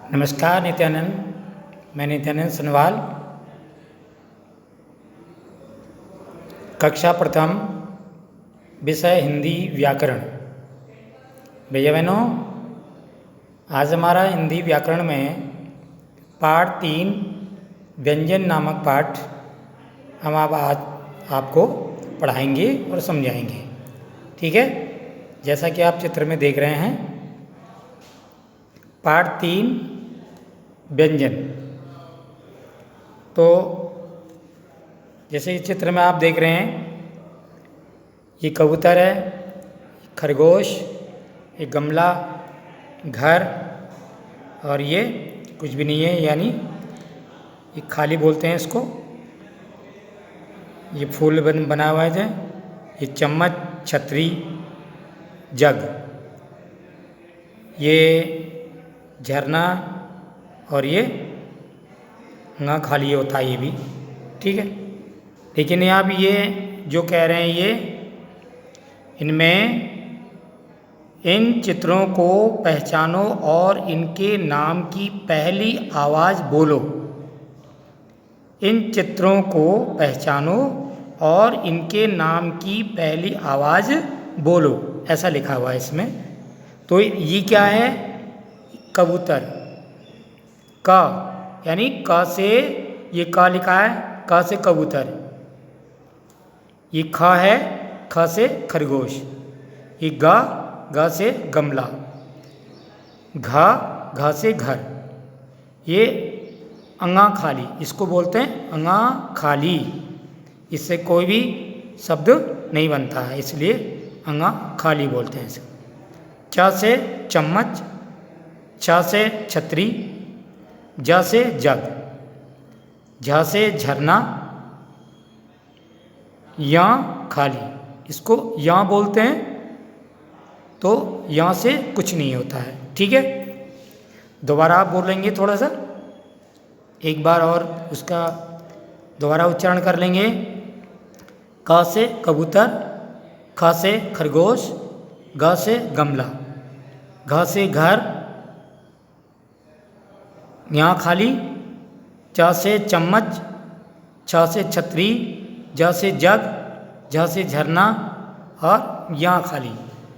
नमस्कार नित्यानंद। मैं नित्यानंद सनवाल, कक्षा प्रथम, विषय हिंदी व्याकरण। भैया बहनों, आज हमारा हिंदी व्याकरण में पाठ 3 व्यंजन नामक पाठ हम आज आपको पढ़ाएंगे और समझाएंगे। ठीक है, जैसा कि आप चित्र में देख रहे हैं, पाठ 3 व्यंजन। तो जैसे इस चित्र में आप देख रहे हैं, ये कबूतर है, खरगोश, ये गमला, घर, और ये कुछ भी नहीं है, यानी ये खाली बोलते हैं इसको। ये फूल बना हुआ है, ये चम्मच, छतरी, जग, ये झरना, और ये ना खाली होता है ये भी। ठीक है, लेकिन आप ये जो कह रहे हैं, ये इनमें इन चित्रों को पहचानो और इनके नाम की पहली आवाज़ बोलो। इन चित्रों को पहचानो और इनके नाम की पहली आवाज़ बोलो, ऐसा लिखा हुआ है इसमें। तो ये क्या है? कबूतर। क यानी क से, ये क लिखा है, क से कबूतर। ये ख है, ख से खरगोश। ये ग से गमला। घ से घर। ये अंगा खाली, इसको बोलते हैं अंगा खाली। इससे कोई भी शब्द नहीं बनता है, इसलिए अंगा खाली बोलते हैं इसे। च से चम्मच, छ से छतरी, ज से जग, झ से झरना, या खाली, इसको या बोलते हैं। तो यहाँ से कुछ नहीं होता है। ठीक है, दोबारा आप बोलेंगे थोड़ा सा, एक बार और उसका दोबारा उच्चारण कर लेंगे। क से कबूतर, ख से खरगोश, ग से गमला, घ से घर, यहाँ खाली, च से चम्मच, छ से छतरी, ज से जग, झ से झरना, और यहाँ खाली।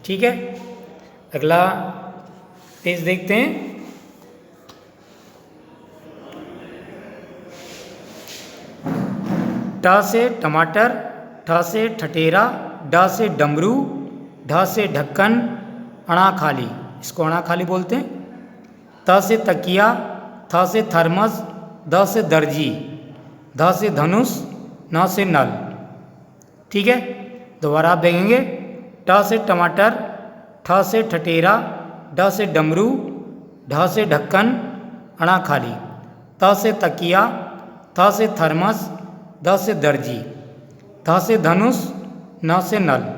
ठीक है, अगला पेज देखते हैं। ट से टमाटर, ठ से ठठेरा, ड से डमरू, ढ से ढक्कन, अणा खाली, इसको अणा खाली बोलते हैं। त से तकिया, थ से थर्मस, द से दर्जी, ध से धनुष, न से नल। ठीक है, दोबारा आप देखेंगे। ट से टमाटर, ठ से ठठेरा, ड से डमरू, ढ से ढक्कन, अणा खाली, त से तकिया, थ से थर्मस, द से दर्जी, ध से धनुष, न से नल।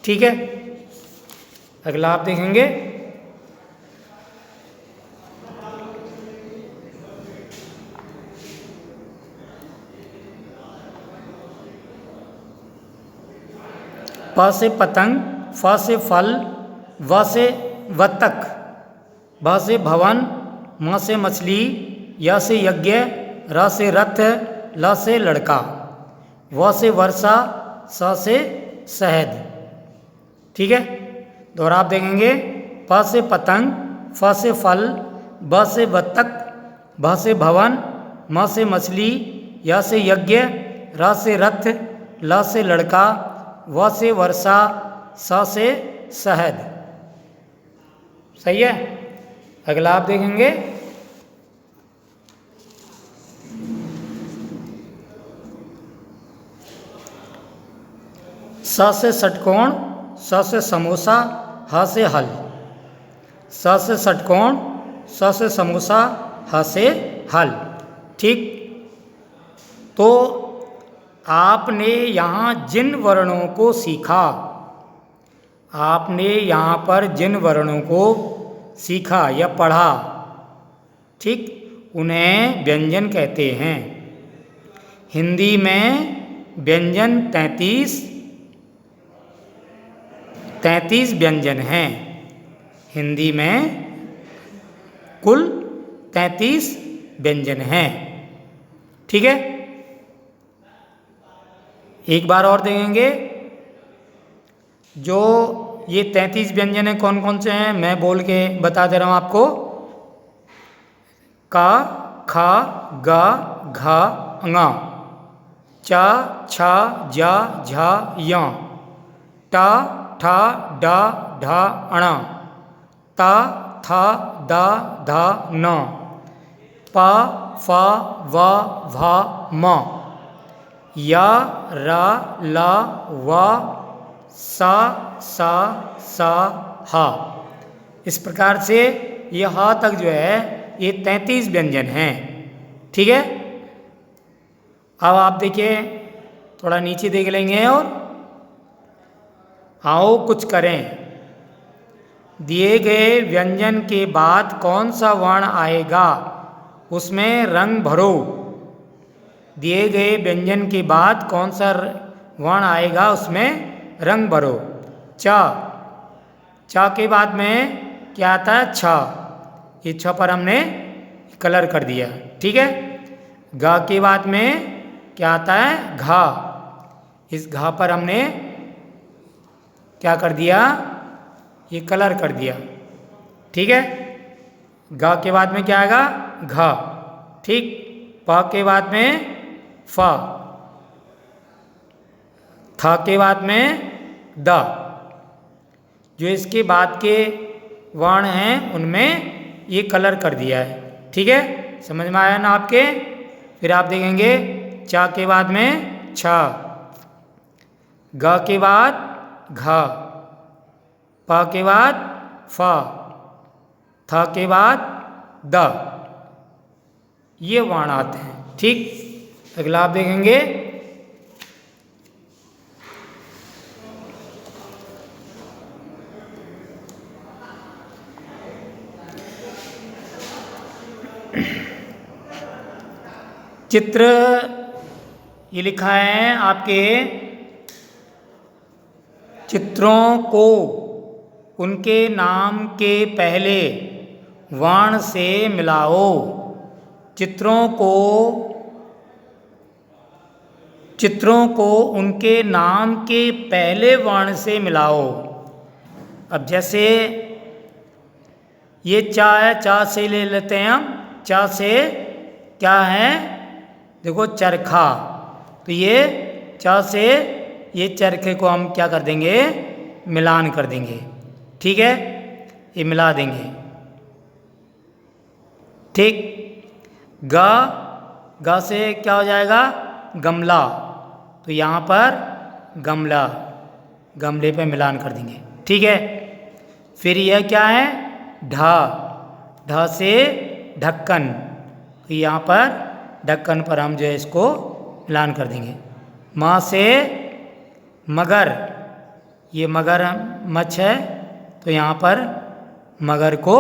ठीक है, अगला आप देखेंगे। प से पतंग, फ से फल, व से वतक, भ से भवन, म से मछली, य से यज्ञ, र से रथ, ल से लड़का, व से वर्षा, स से शहद। ठीक है, दोबारा आप देखेंगे। प से पतंग, फ से फल, ब से बत्तख, भ से भवन, म से मछली, य से यज्ञ, र से रथ, ल से लड़का, व से वर्षा, स से शहद। सही है, अगला आप देखेंगे। स से षटकोण, स से समोसा, ह से हल। स से षटकोण, स से समोसा, ह से हल। ठीक, तो आपने यहाँ जिन वर्णों को सीखा, आपने यहाँ पर जिन वर्णों को सीखा या पढ़ा, ठीक, उन्हें व्यंजन कहते हैं। हिंदी में व्यंजन 33 व्यंजन हैं। हिंदी में कुल 33 व्यंजन हैं। ठीक है, एक बार और देखेंगे। जो ये 33 व्यंजन हैं कौन कौन से हैं, मैं बोल के बता दे रहा हूँ आपको। का, खा, गा, घा, ङा, चा, छा, जा, झा, या, टा, ठा, डा, ढा, अणा, ता, था, दा, धा, न, पा, फा, वा, भा, मा, या, रा, ला, वा, सा, सा, हा। इस प्रकार से ये हा तक जो है ये 33 व्यंजन हैं। ठीक है, अब आप देखिए, थोड़ा नीचे देख लेंगे। और आओ कुछ करें। दिए गए व्यंजन के बाद कौन सा वर्ण आएगा उसमें रंग भरो। दिए गए व्यंजन के बाद कौन सा वर्ण आएगा उसमें रंग भरो। चा, चा के बाद में क्या आता है, छ। ये छ पर हमने कलर कर दिया। ठीक है, गा के बाद में क्या आता है, घा। इस घा पर हमने क्या कर दिया, ये कलर कर दिया। ठीक है, गा के बाद में क्या आएगा, घा। ठीक, पा के बाद में फा, था के बाद में दा। जो इसके बाद के वर्ण हैं उनमें ये कलर कर दिया है। ठीक है, समझ में आया ना आपके। फिर आप देखेंगे, चा के बाद में छा, गा के बाद घा, पा के बाद फा, था के बाद दा, ये वर्ण आते हैं। ठीक, अगला आप देखेंगे, चित्र ये लिखा है आपके, चित्रों को उनके नाम के पहले वर्ण से मिलाओ। चित्रों को उनके नाम के पहले वर्ण से मिलाओ। अब जैसे ये चा है, चा से ले लेते हैं हम। चा से क्या है, देखो चरखा। तो ये चा से ये चरखे को हम क्या कर देंगे, मिलान कर देंगे। ठीक है, ये मिला देंगे। ठीक, गा, गा से क्या हो जाएगा, गमला। तो यहाँ पर गमला, गमले पे मिलान कर देंगे। ठीक है, फिर यह क्या है, ढा, ढा से ढक्कन। तो यहाँ पर ढक्कन पर हम जो है इसको मिलान कर देंगे। माँ से मगर, ये मगर मच्छ है तो यहाँ पर मगर को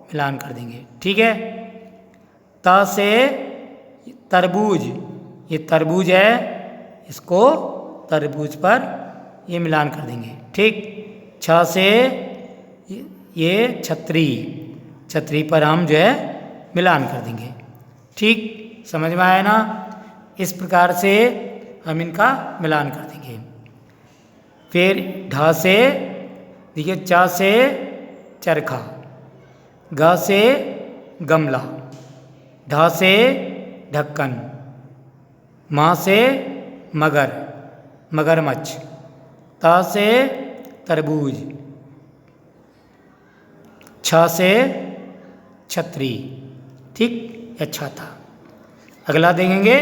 मिलान कर देंगे। ठीक है, ता से तरबूज, ये तरबूज है, इसको तरबूज पर ये मिलान कर देंगे। ठीक, छा से ये छतरी, छतरी पर हम जो है मिलान कर देंगे। ठीक, समझ में आया ना। इस प्रकार से हम इनका मिलान कर देंगे। फिर ढा से देखिए, चा से चरखा, गा से गमला, ढा से ढक्कन, माँ से मगर, मगरमच्छ, ता से तरबूज, छा से छतरी। ठीक, अच्छा था। अगला देखेंगे,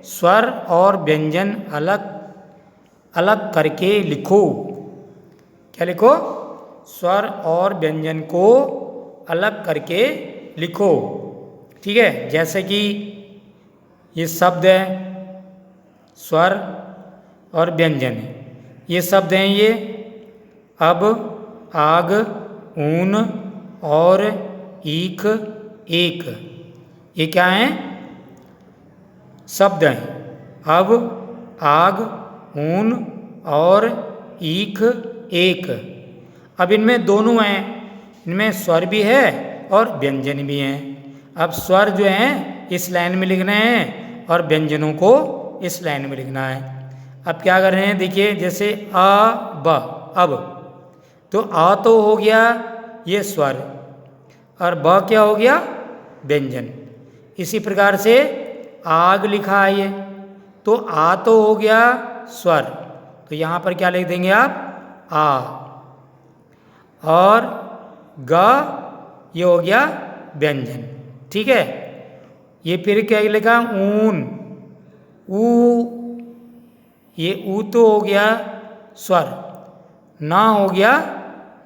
स्वर और व्यंजन अलग अलग करके लिखो। क्या लिखो, स्वर और व्यंजन को अलग करके लिखो। ठीक है, जैसे कि ये शब्द है, स्वर और व्यंजन, ये शब्द हैं ये अब, आग, ऊन और ईख, एक। ये क्या हैं, शब्द हैं। अब, आग, ऊन और ईख, एक। अब इनमें दोनों हैं, इनमें स्वर भी है और व्यंजन भी हैं। अब स्वर जो हैं इस लाइन में लिखने हैं और व्यंजनों को इस लाइन में लिखना है। अब क्या कर रहे हैं, देखिए जैसे अ ब, अब तो आ तो हो गया ये स्वर और ब क्या हो गया, व्यंजन। इसी प्रकार से आग लिखा है ये, तो आ तो हो गया स्वर, तो यहाँ पर क्या लिख देंगे आप, आ, और ग ये हो गया व्यंजन। ठीक है, ये फिर क्या लिखा, ऊन, ऊ, ये ऊ तो हो गया स्वर, ना हो गया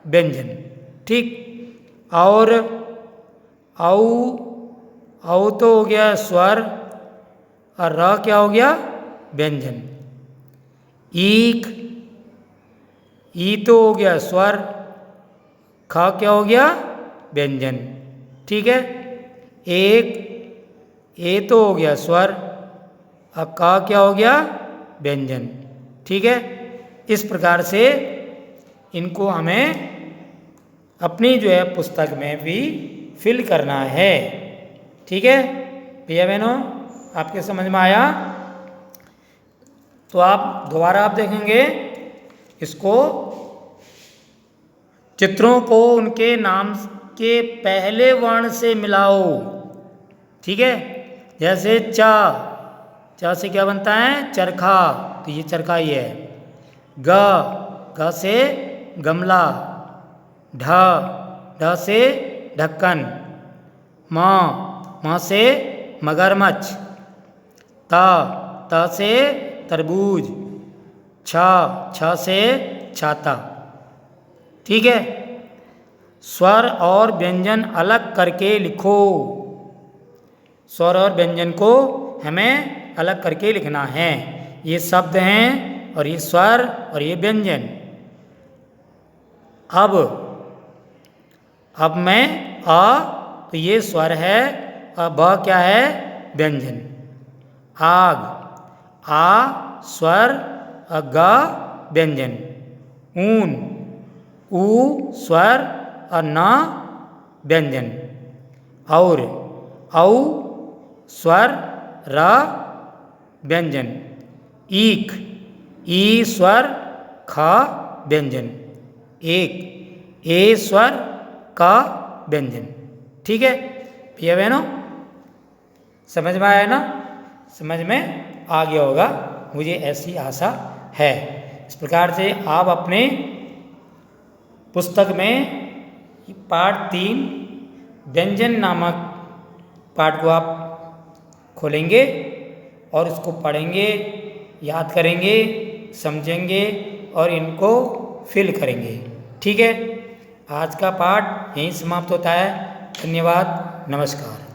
व्यंजन। ठीक, और औ, औ तो हो गया स्वर और र क्या हो गया, व्यंजन। ईक, ई तो हो गया स्वर, ख क्या हो गया, व्यंजन। ठीक है, एक, ए तो हो गया स्वर और का क्या हो गया, व्यंजन। ठीक है, इस प्रकार से इनको हमें अपनी जो है पुस्तक में भी फिल करना है। ठीक है भैया बहनों, आपके समझ में आया? तो आप दोबारा आप देखेंगे इसको, चित्रों को उनके नाम के पहले वर्ण से मिलाओ। ठीक है, जैसे चा, चा से क्या बनता है, चरखा, तो ये चरखा ही है। ग, ग से गमला, ढ, ढ से ढक्कन, म, म से मगरमच्छ, त, त से तरबूज, छ, छ से छाता। ठीक है, स्वर और व्यंजन अलग करके लिखो। स्वर और व्यंजन को हमें अलग करके लिखना है। ये शब्द हैं और ये स्वर और ये व्यंजन। अब में अ, तो ये स्वर है और ब क्या है, व्यंजन। आग, आ स्वर और ग व्यंजन। ऊन, ऊ स्वर और न व्यंजन। और, औ स्वर र व्यंजन। ईक, ई स्वर ख व्यंजन। एक, ए स्वर का व्यंजन। ठीक है भैया बहनों, समझ में आया ना? समझ में आ गया होगा, मुझे ऐसी आशा है। इस प्रकार से आप अपने पुस्तक में पाठ 3 व्यंजन नामक पाठ को आप खोलेंगे और उसको पढ़ेंगे, याद करेंगे, समझेंगे और इनको फिल करेंगे। ठीक है, आज का पाठ यहीं समाप्त होता है। धन्यवाद, नमस्कार।